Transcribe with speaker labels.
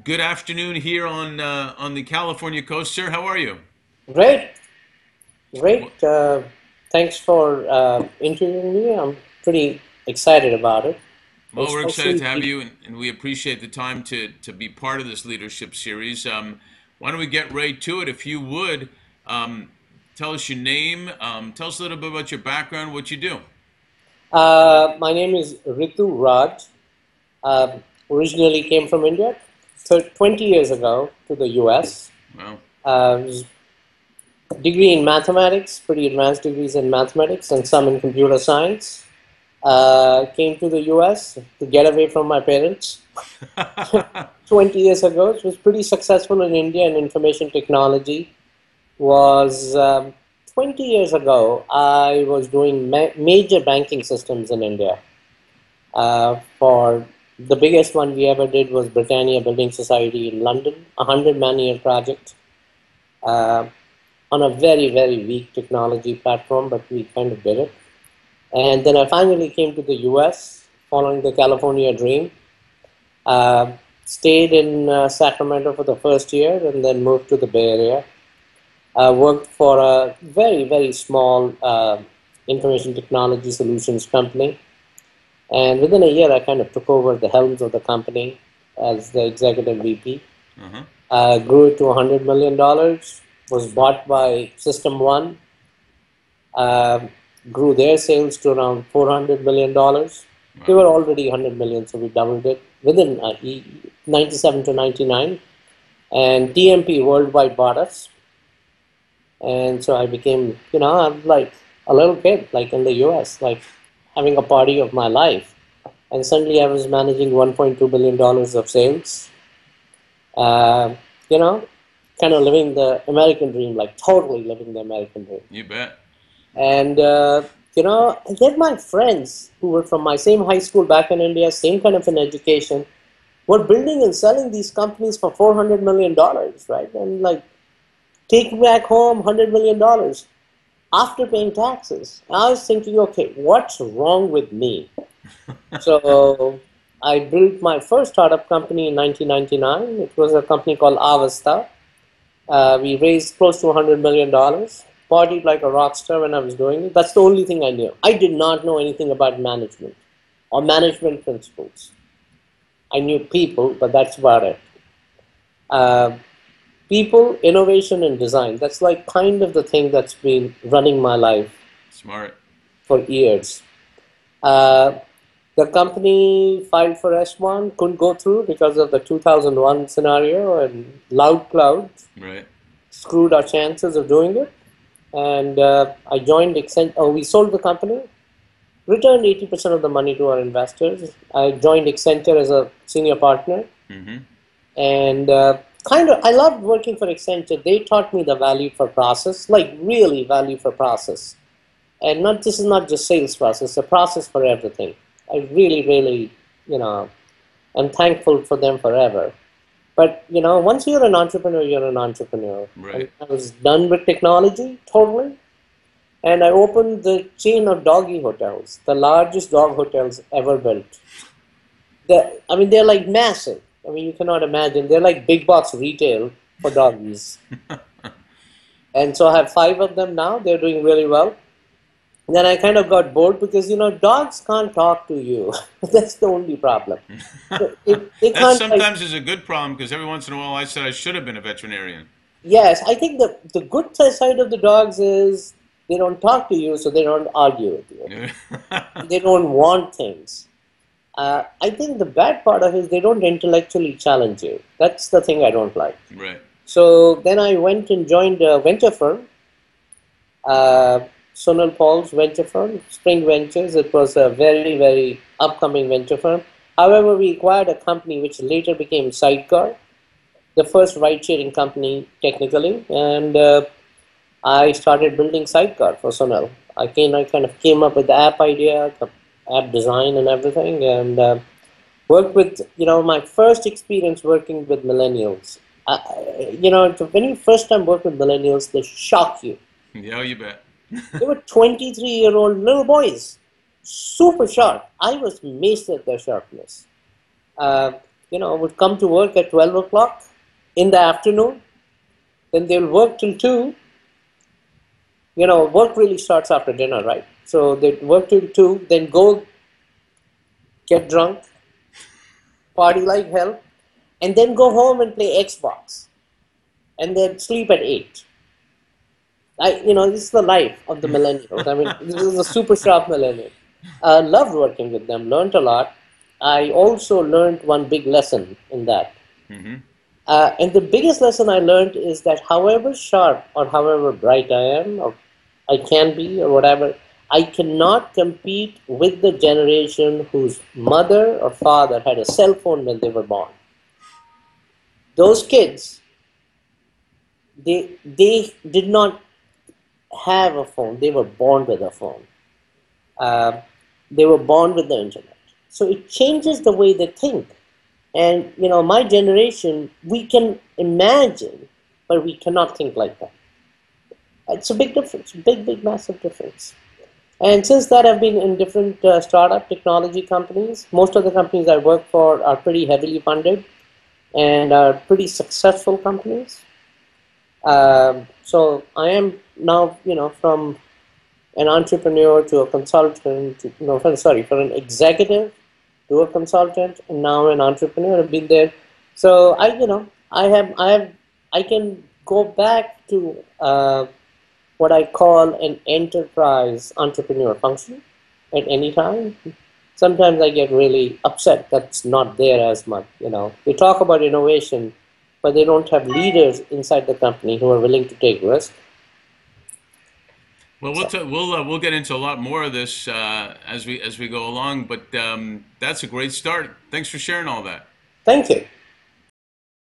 Speaker 1: Good afternoon here on the California coast, sir. How are you?
Speaker 2: Great,
Speaker 1: Well,
Speaker 2: great. Thanks for interviewing me. I'm pretty excited about it,
Speaker 1: we're excited
Speaker 2: especially
Speaker 1: to have you, and we appreciate the time to be part of this leadership series. Why don't we get right to it? If you would, tell us your name, tell us a little bit about your background, what you do.
Speaker 2: my name is Ritu Raj. Originally came from India 20 years ago to the US.
Speaker 1: Well,
Speaker 2: Was degree in mathematics, pretty advanced degrees in mathematics, and some in computer science. Came to the US to get away from my parents. 20 years ago, it was pretty successful in India in information technology. Was 20 years ago, I was doing major banking systems in India. For the biggest one we ever did was Britannia Building Society in London, a 100-man-year project uh, on a very, very weak technology platform, but we kind of did it. And then I finally came to the US following the California dream. Uh, Stayed in Sacramento for the first year and then moved to the Bay Area. Worked for a very, very small information technology solutions company. And within a year, I kind of took over the helms of the company as the executive VP.
Speaker 1: uh-huh.
Speaker 2: Grew it to $100 million, was bought by System One, uh, grew their sales to around $400 million. We
Speaker 1: Wow.
Speaker 2: were already 100 million, so we doubled it within 97 to 99. And TMP worldwide bought us. And so I became, I'm like a little kid, like in the US, like having a party of my life. And suddenly I was managing $1.2 billion of sales. Uh, you know, kind of living the American dream, like totally living the American dream.
Speaker 1: You bet.
Speaker 2: And, I get my friends who were from my same high school back in India, same kind of an education, were building and selling these companies for $400 million, right? And like, take back home $100 million after paying taxes. I was thinking, okay, what's wrong with me? So I built my first startup company in 1999. It was a company called Avasta. We raised close to $100 million. Partied like a rock star when I was doing it. That's the only thing I knew. I did not know anything about management or management principles. I knew people, but that's about it. Uh, People, innovation, and design. That's like kind of the thing that's been running my life
Speaker 1: Smart.
Speaker 2: for years. Uh, the company filed for S1, couldn't go through because of the 2001 scenario, and Loud Cloud
Speaker 1: Right.
Speaker 2: screwed our chances of doing it. And I joined Accenture. Oh, we sold the company, returned 80% of the money to our investors. I joined Accenture as a senior partner,
Speaker 1: Mm-hmm.
Speaker 2: and I loved working for Accenture. They taught me the value for process, like really value for process, and not this is not just sales process, a process for everything. I really, really, you know, am thankful for them forever. But once you're an entrepreneur, you're an entrepreneur. And
Speaker 1: Right.
Speaker 2: I was done with technology totally, and I opened the chain of doggy hotels, the largest dog hotels ever built. I mean, they're like massive. I mean, you cannot imagine. They're like big box retail for doggies. And so I have five of them now. They're doing really well. And then I kind of got bored because, dogs can't talk to you. That's the only problem. They
Speaker 1: That
Speaker 2: can't, like,
Speaker 1: sometimes is a good problem because every once in a while I said I should have been a veterinarian.
Speaker 2: yes, I think the good side of the dogs is they don't talk to you, so they don't argue with you. They don't want things. I think the bad part of it is they don't intellectually challenge you. That's the thing I don't like.
Speaker 1: Right.
Speaker 2: So then I went and joined a venture firm, uh, Sonal Paul's venture firm, Spring Ventures. It was a very, very upcoming venture firm. However, we acquired a company which later became Sidecar, the first ride-sharing company technically, and I started building Sidecar for Sonal. I kind of came up with the app idea, the app design, and everything, and worked with my first experience working with millennials. When you first time work with millennials, they shock you.
Speaker 1: Yeah, you bet.
Speaker 2: They were 23-year-old little boys, super sharp. I was amazed at their sharpness. Uh, would come to work at 12 o'clock in the afternoon. Then they'll work till 2. Work really starts after dinner, right? So they'd work till 2, then go get drunk, party like hell, and then go home and play Xbox, and then sleep at 8. This is the life of the millennials. I mean, this is a super sharp millennial. Loved working with them, learned a lot. I also learned one big lesson in that.
Speaker 1: Mm-hmm.
Speaker 2: And the biggest lesson I learned is that however sharp or however bright I am, or I can be, or whatever, I cannot compete with the generation whose mother or father had a cell phone when they were born. Those kids, they did not have a phone. They were born with a phone. They were born with the internet. So it changes the way they think. And, my generation, we can imagine, but we cannot think like that. It's a big difference, big, massive difference. And since that, I've been in different startup technology companies. Most of the companies I work for are pretty heavily funded and are pretty successful companies. So I am now, from an entrepreneur to a consultant, from an executive to a consultant, and now an entrepreneur. I've been there. So I can go back to what I call an enterprise entrepreneur function at any time. Sometimes I get really upset that's not there as much. They talk about innovation, but they don't have leaders inside the company who are willing to take risks.
Speaker 1: Well, we'll get into a lot more of this as we go along, but that's a great start. Thanks for sharing all that.
Speaker 2: Thank you.